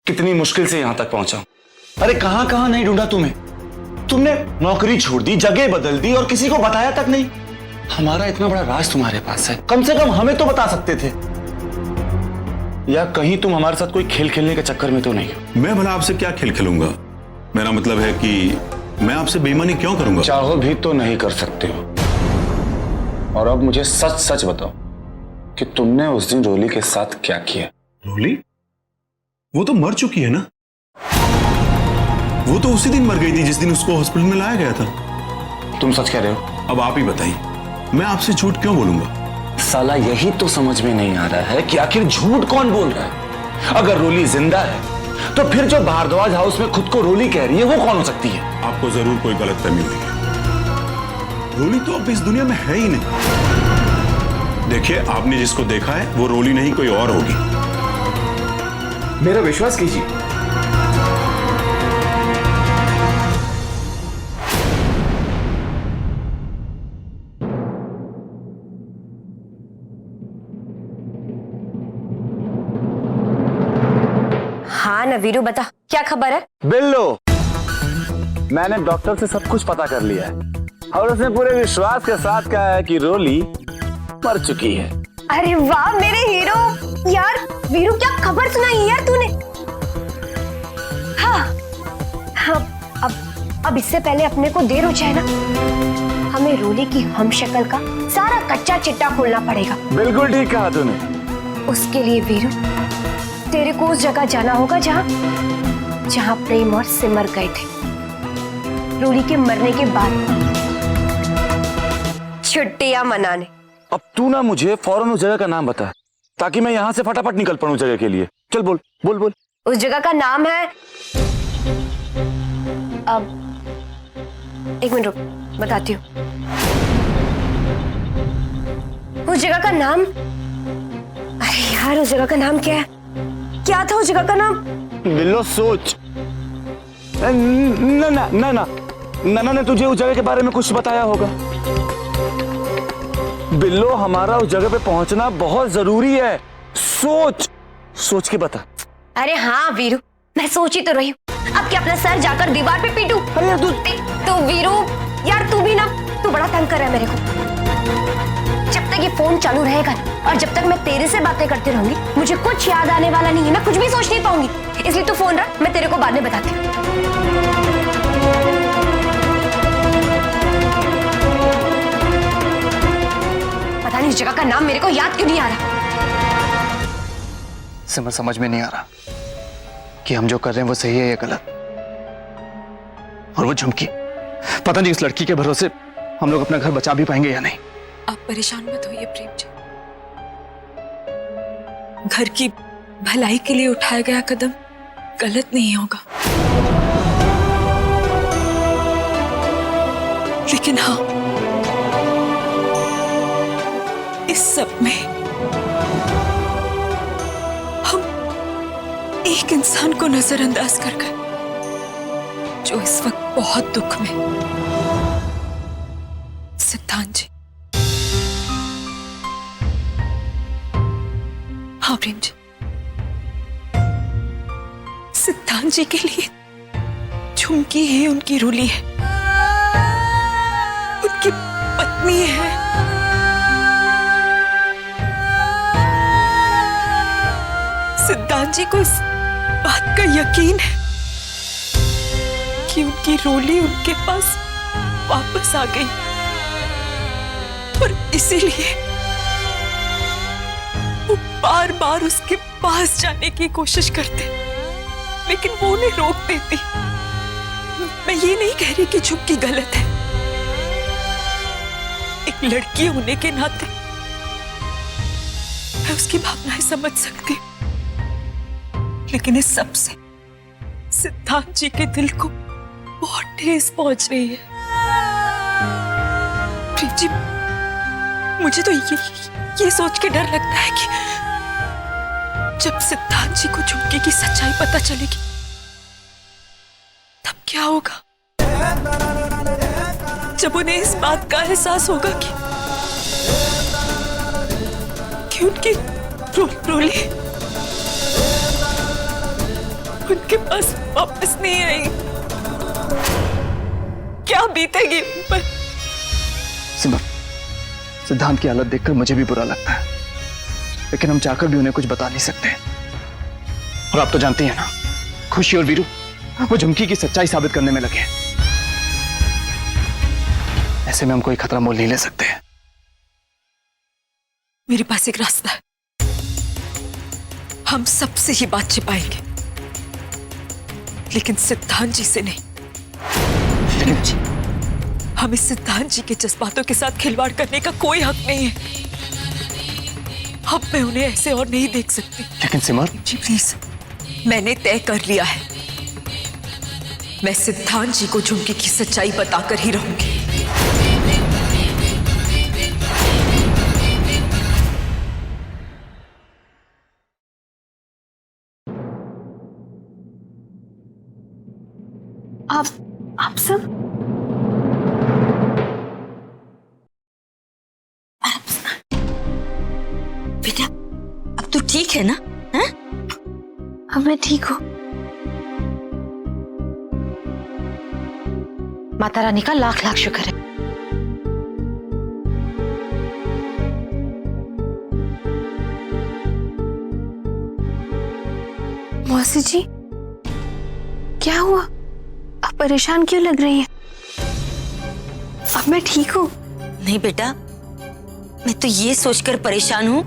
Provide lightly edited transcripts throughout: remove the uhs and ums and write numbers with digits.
कितनी मुश्किल से यहां तक पहुंचा। अरे कहां कहां नहीं ढूंढा तुम्हें। तुमने नौकरी छोड़ दी, जगह बदल दी और किसी को बताया तक नहीं। हमारा इतना बड़ा राज तुम्हारे पास है, कम से कम हमें तो बता सकते थे। या कहीं तुम हमारे साथ कोई खेल खेलने के चक्कर में तो नहीं हो? मैं भला आपसे क्या खेल खेलूंगा? मेरा मतलब है कि मैं आपसे बेईमानी क्यों करूंगा? चाहो भी तो नहीं कर सकते हो। और अब मुझे सच सच बताओ कि तुमने उस दिन रोली के साथ क्या किया? रोली? वो तो मर चुकी है ना। वो तो उसी दिन मर गई थी जिस दिन उसको हॉस्पिटल में लाया गया था। तुम सच कह रहे हो? अब आप ही बताइए, मैं आपसे झूठ क्यों बोलूंगा? साला यही तो समझ में नहीं आ रहा है कि आखिर झूठ कौन बोल रहा है। अगर रोली जिंदा है तो फिर जो भारद्वाज हाउस में खुद को रोली कह रही है वो कौन हो सकती है? आपको जरूर कोई गलतफहमी हुई है। रोली तो अब इस दुनिया में है ही नहीं। देखिए, आपने जिसको देखा है वो रोली नहीं कोई और होगी। मेरा विश्वास कीजिए। हाँ ना वीरू, बता क्या खबर है? बिल्लो, मैंने डॉक्टर से सब कुछ पता कर लिया है और उसने पूरे विश्वास के साथ कहा है कि रोली मर चुकी है। अरे वाह मेरे हीरो। यार वीरू, क्या खबर सुनाई यार तूने? हाँ हाँ, अब इससे पहले अपने को देर हो जाए ना, हमें रोली की हम शक्ल का सारा कच्चा चिट्टा खोलना पड़ेगा। बिल्कुल ठीक कहा तूने। उसके लिए वीरू, तेरे को उस जगह जाना होगा जहां प्रेम और सिमर गए थे रोली के मरने के बाद छुट्टियां मनाने। अब तू ना मुझे फौरन उस जगह का नाम बता ताकि मैं यहां से फटाफट निकल पड़ूं जगह के लिए। चल बोल बोल बोल। उस जगह का नाम है, अब एक मिनट रुक, बताती हूँ। उस जगह का नाम, अरे यार उस जगह का नाम क्या है? क्या था उस जगह का नाम? बिल्लो सोच। ना ना ना ना ना ने तुझे उस जगह के बारे में कुछ बताया होगा। बिल्लो, हमारा उस जगह पे पहुंचना बहुत जरूरी है। सोच सोच के बता। अरे हाँ वीरू, मैं सोच ही तो रही हूँ। अब क्या अपना सर जाकर दीवार पे पीटूं? अरे तो वीरू यार, तू भी ना, तू बड़ा तंग कर रहा है मेरे को। जब तक ये फोन चालू रहेगा और जब तक मैं तेरे से बातें करती रहूंगी, मुझे कुछ याद आने वाला नहीं है, मैं कुछ भी सोच नहीं पाऊंगी। इसलिए तू फोन रख, मैं तेरे को बाद में बताती हूँ। पता नहीं इस जगह का नाम मेरे को याद क्यों नहीं आ रहा। सिमर, समझ में नहीं आ रहा कि हम जो कर रहे हैं वो सही है या गलत। और वो झुमकी, पता नहीं उस लड़की के भरोसे हम लोग अपना घर बचा भी पाएंगे या नहीं। आप परेशान मत होइए प्रेम जी। घर की भलाई के लिए उठाया गया कदम गलत नहीं होगा, लेकिन हाँ, इस सब में हम एक इंसान को नजरअंदाज कर गए जो इस वक्त बहुत दुख में। सिद्धांत जी। हाँ प्रेम जी, सिद्धांत जी के लिए झुमकी है, उनकी रोली है, उनकी पत्नी है। सिद्धांत जी को इस बात का यकीन है कि उनकी रोली उनके पास वापस आ गई, और इसीलिए वो बार बार उसके पास जाने की कोशिश करते, लेकिन वो उन्हें रोक देती। मैं ये नहीं कह रही कि झुमकी गलत है, एक लड़की होने के नाते मैं उसकी भावनाएं समझ सकती हूं, लेकिन इस सब से सिद्धांत जी के दिल को बहुत ठेस पहुंच रही है। प्रीत जी, मुझे तो ये सोच के डर लगता है कि जब सिद्धांत जी को झुमकी की सच्चाई पता चलेगी तब क्या होगा? जब उन्हें इस बात का एहसास होगा कि उनकी रोली उनके पास वापस नहीं आई, क्या बीतेगी उन पर? सिमर, सिद्धांत की हालत देखकर मुझे भी बुरा लगता है, लेकिन हम चाहकर भी उन्हें कुछ बता नहीं सकते। और आप तो जानती हैं ना, खुशी और वीरू वो झुमकी की सच्चाई साबित करने में लगे। ऐसे में हम कोई खतरा मोल नहीं ले सकते। मेरे पास एक रास्ता है, हम सबसे ही बात छिपाएंगे, लेकिन सिद्धांत जी से नहीं। हमें सिद्धांत जी के जज्बातों के साथ खिलवाड़ करने का कोई हक नहीं है। अब मैं उन्हें ऐसे और नहीं देख सकती। लेकिन सिमर जी प्लीज, मैंने तय कर लिया है, मैं सिद्धांत जी को झुमकी की सच्चाई बताकर ही रहूंगी। आप सब बेटा, अब तू ठीक है ना? हैं? अब मैं ठीक हूँ। माता रानी का लाख लाख शुक्र है। मौसी जी, क्या हुआ? आप परेशान क्यों लग रही हैं? अब मैं ठीक हूँ। नहीं बेटा, मैं तो ये सोचकर परेशान हूं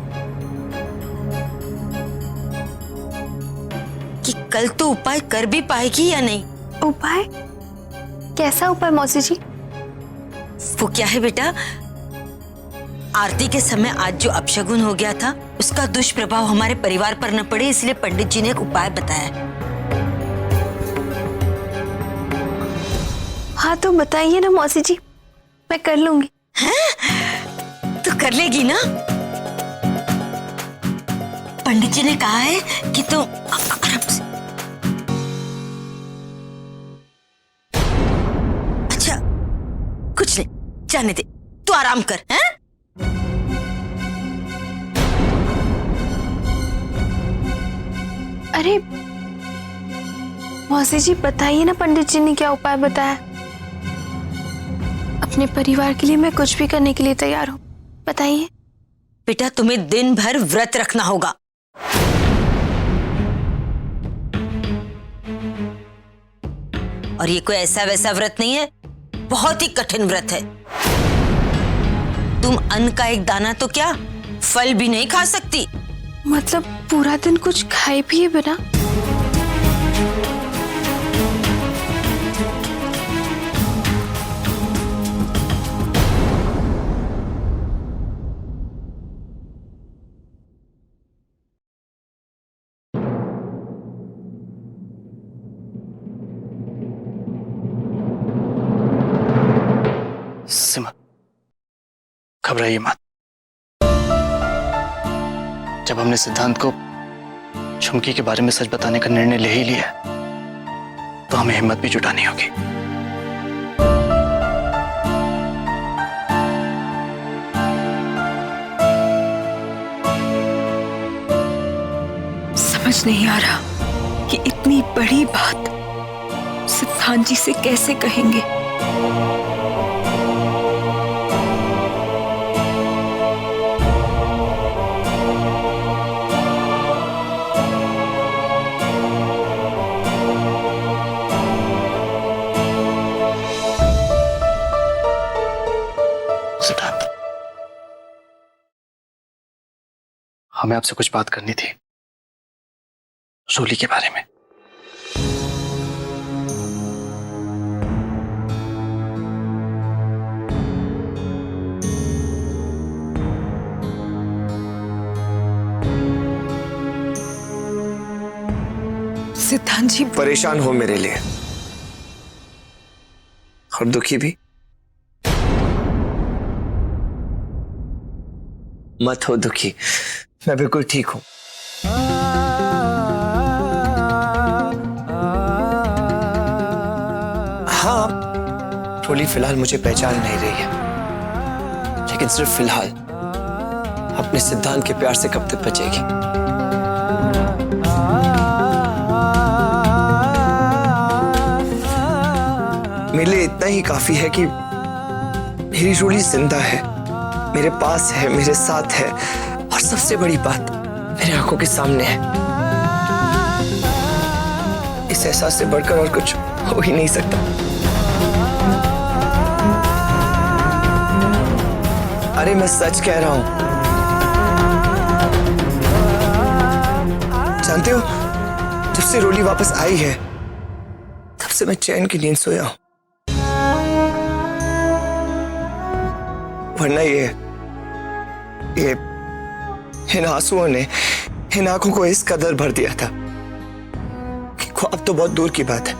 कि कल तो उपाय कर भी पाएगी या नहीं। उपाय? कैसा उपाय मौसी जी? वो क्या है बेटा, आरती के समय आज जो अपशगुन हो गया था, उसका दुष्प्रभाव हमारे परिवार पर न पड़े, इसलिए पंडित जी ने एक उपाय बताया है। हाँ तो बताइए ना मौसी जी, मैं कर लूंगी। तू कर लेगी ना? पंडित जी ने कहा है कि तू आराम से। अच्छा, कुछ नहीं, जाने दे, तू आराम कर। हैं? अरे मौसी जी, बताइए ना पंडित जी ने क्या उपाय बताया। अपने परिवार के लिए मैं कुछ भी करने के लिए तैयार हूँ, बताइए। बेटा, तुम्हें दिन भर व्रत रखना होगा। और ये कोई ऐसा वैसा व्रत नहीं है, बहुत ही कठिन व्रत है। तुम अन्न का एक दाना तो क्या, फल भी नहीं खा सकती। मतलब पूरा दिन कुछ खाए पिए बिना? सिमर, घबराइए मत। जब हमने सिद्धांत को झुमकी के बारे में सच बताने का निर्णय ले ही लिया, तो हमें हिम्मत भी जुटानी होगी। समझ नहीं आ रहा कि इतनी बड़ी बात सिद्धांत जी से कैसे कहेंगे। सिद्धांत, हमें आपसे कुछ बात करनी थी, रोली के बारे में। सिद्धांत जी, परेशान हो मेरे लिए और दुखी भी मत हो। दुखी, मैं बिल्कुल ठीक हूं। हाँ, रोली फिलहाल मुझे पहचान नहीं रही है, लेकिन सिर्फ फिलहाल अपने सिद्धांत के प्यार से कब तक बचेगी। मेरे लिए इतना ही काफी है कि मेरी रोली जिंदा है, मेरे पास है, मेरे साथ है, और सबसे बड़ी बात मेरे आंखों के सामने है। इस एहसास से बढ़कर और कुछ हो ही नहीं सकता। अरे मैं सच कह रहा हूं। जानते हो, जब से रोली वापस आई है तब से मैं चैन की नींद सोया हूं। वरना ये इन आंसुओं ने इन आंखों को इस कदर भर दिया था कि ख्वाब तो बहुत दूर की बात है,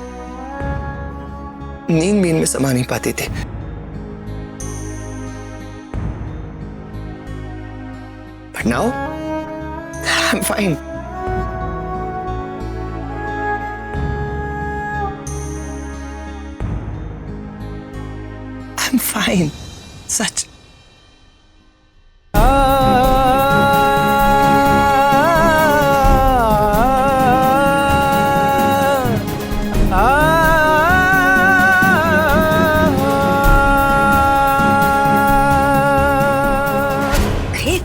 नींद में समा नहीं पाती थी। But now I'm fine. I'm fine. सच।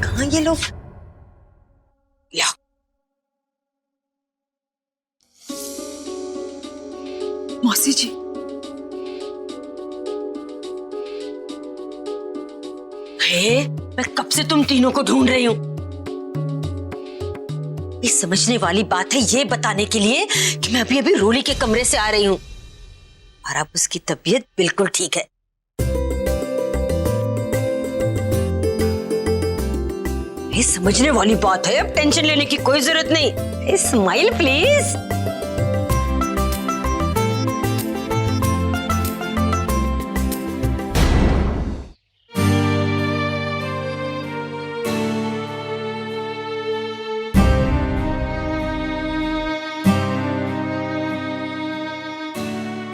कहाँ ये लोग? या मौसी जी, मैं कब से तुम तीनों को ढूंढ रही हूँ। ये समझने वाली बात है ये बताने के लिए कि मैं अभी अभी रोली के कमरे से आ रही हूँ और अब उसकी तबीयत बिल्कुल ठीक है। ये समझने वाली बात है, अब टेंशन लेने की कोई जरूरत नहीं। Smile please.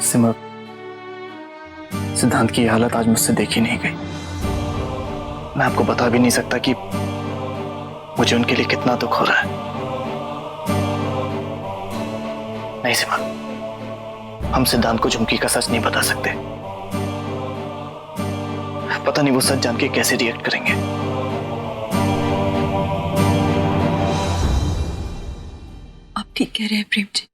सिमर, सिद्धांत की हालत आज मुझसे देखी नहीं गई। मैं आपको बता भी नहीं सकता कि मुझे उनके लिए कितना दुख हो रहा है। नहीं सिमर, हम सिद्धांत को झुमकी का सच नहीं बता सकते। पता नहीं वो सच जान के कैसे रिएक्ट करेंगे। आप ठीक कह रहे हैं प्रेम जी।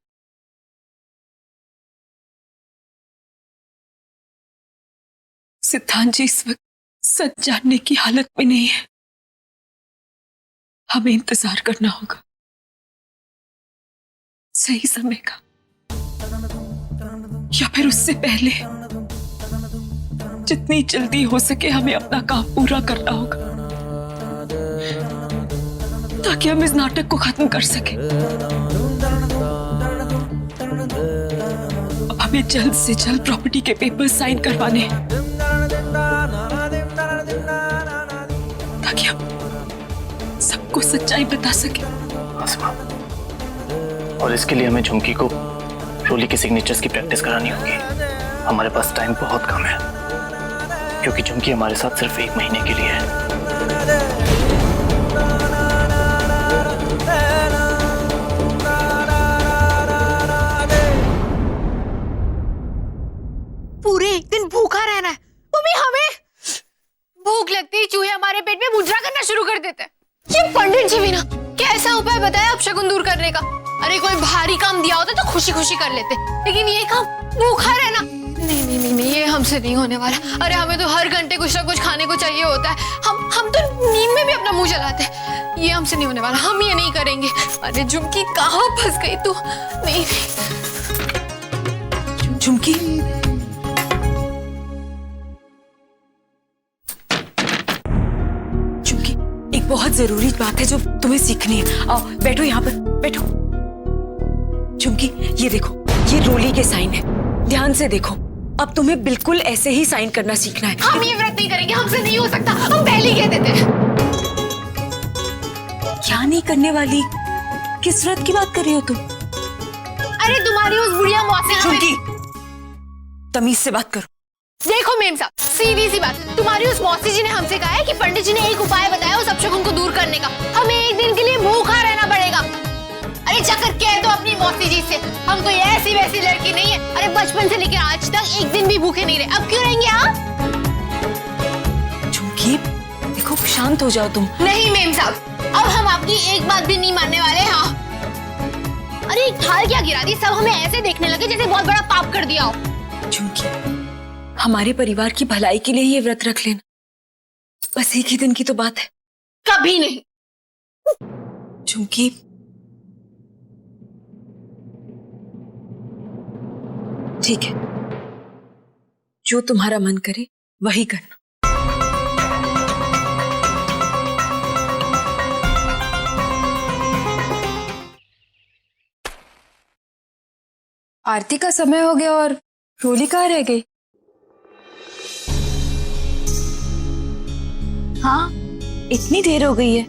सिद्धांत जी इस वक्त सच जानने की हालत में नहीं है। हमें इंतजार करना होगा सही समय का, या फिर उससे पहले जितनी जल्दी हो सके हमें अपना काम पूरा करना होगा ताकि हम इस नाटक को खत्म कर सके। अब हमें जल्द से जल्द प्रॉपर्टी के पेपर साइन करवाने हैं ताकि हम सबको सच्चाई बता सके। और इसके लिए हमें झुमकी को रोली के सिग्नेचर्स की प्रैक्टिस करानी होगी। हमारे पास टाइम बहुत कम है क्योंकि झुमकी हमारे साथ सिर्फ 1 महीने के लिए है। पूरे एक दिन भूखा रहना है। मम्मी, हमें भूख लगती है, चूहे हमारे पेट में मुजरा करना शुरू कर देते हैं। ये पंडित जी भी ना कैसा उपाय बताया अपशगुन दूर करने का। अरे कोई भारी काम दिया होता तो खुशी खुशी कर लेते, लेकिन ये काम भूखा रहना, नहीं नहीं नहीं नहीं, ये हमसे नहीं होने वाला। अरे हमें तो हर घंटे कुछ ना कुछ खाने को चाहिए होता है। हम तो नींद में भी अपना मुंह जलाते हैं। ये हमसे नहीं होने वाला, हम ये नहीं करेंगे। अरे झुमकी कहाँ फंस गई तू? नहीं झुमकी, झुमकी, एक बहुत जरूरी बात है जो तुम्हें सीखनी है। आओ बैठो, यहाँ पर बैठो। झुमकी, ये देखो, ये रोली के साइन है, ध्यान से देखो। अब तुम्हें बिल्कुल ऐसे ही साइन करना सीखना है। हम ये व्रत नहीं करेंगे, हमसे नहीं हो सकता, हम पहले ही कह देते हैं। क्या नहीं करने वाली? किस व्रत की बात कर रही हो तुम? अरे तुम्हारी उस बुढ़िया मौसी। झुमकी, तमीज से बात करो। देखो मेम साहब, सीधी सी बात, तुम्हारी उस मौसी जी ने हमसे कहा है कि पंडित जी ने एक उपाय बताया उस अपशगुन को दूर करने का। हमें एक दिन के लिए भूखा रहना पड़ेगा। अरे अरे जाकर कह दो अपनी मौसी जी से, हम कोई ऐसी वैसी लड़की नहीं है। अरे बचपन से लेकर आज तक एक दिन भी भूखे नहीं रहे, अब क्यों रहेंगे आप? झुमकी देखो, शांत हो जाओ तुम। नहीं मेम साहब, अब हम आपकी एक बात भी नहीं मानने वाले। हाँ, अरे थाल क्या गिरा दी, सब हमें ऐसे देखने लगे जैसे बहुत बड़ा पाप कर दिया हो। झुमकी, हमारे परिवार की भलाई के लिए ये व्रत रख लेना, बस एक ही दिन की तो बात है। कभी नहीं। झुमकी, ठीक है, जो तुम्हारा मन करे वही करना। आरती का समय हो गया और रोली कहाँ रह गई? हाँ, इतनी देर हो गई है,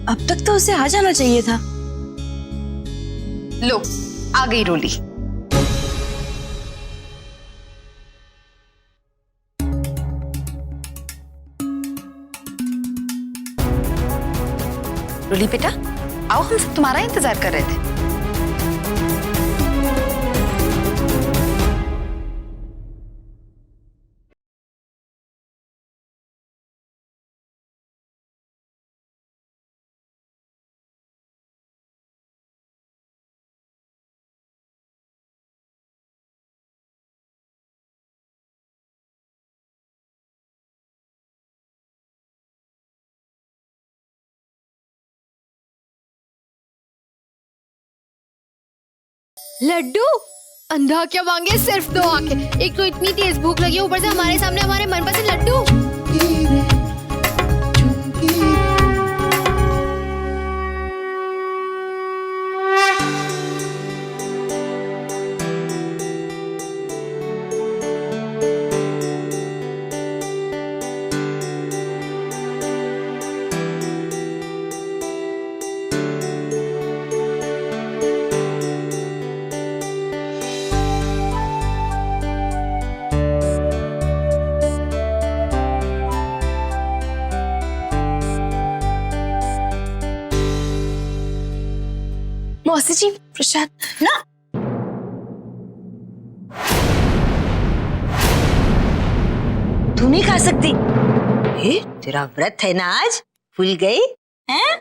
अब तक तो उसे आ जाना चाहिए था। लो, आ गई रोली। रोली बेटा, आओ, हम सब तुम्हारा इंतजार कर रहे थे। लड्डू, अंधा क्या मांगे, सिर्फ 2 आंखें। एक तो इतनी तेज भूख लगी, ऊपर से हमारे सामने हमारे मनपसंद लड्डू। मौसी जी, प्रसाद ना। तू नहीं खा सकती? तेरा व्रत है ना आज, भूल गई हैं?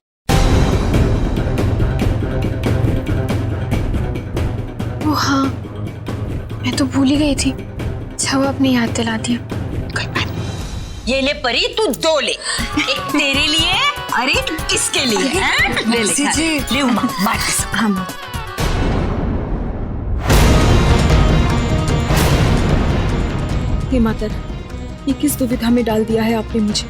ओ हाँ, मैं तो भूल ही गई थी। अच्छा वो अपनी याद दिला दिया। कोई बात नहीं। ये ले परी, तू 2 ले, एक तेरे लिए और एक किसके लिए? ले ले, खा ले। ले उमा, बांट के सब। हम हे माता, ये किस दुविधा में डाल दिया है आपने मुझे।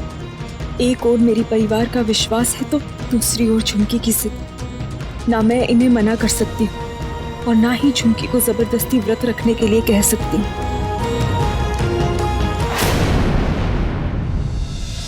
एक ओर मेरी परिवार का विश्वास है तो दूसरी ओर झुमकी की जिद। ना मैं इन्हें मना कर सकती हूँ और ना ही झुमकी को जबरदस्ती व्रत रखने के लिए कह सकती हूँ।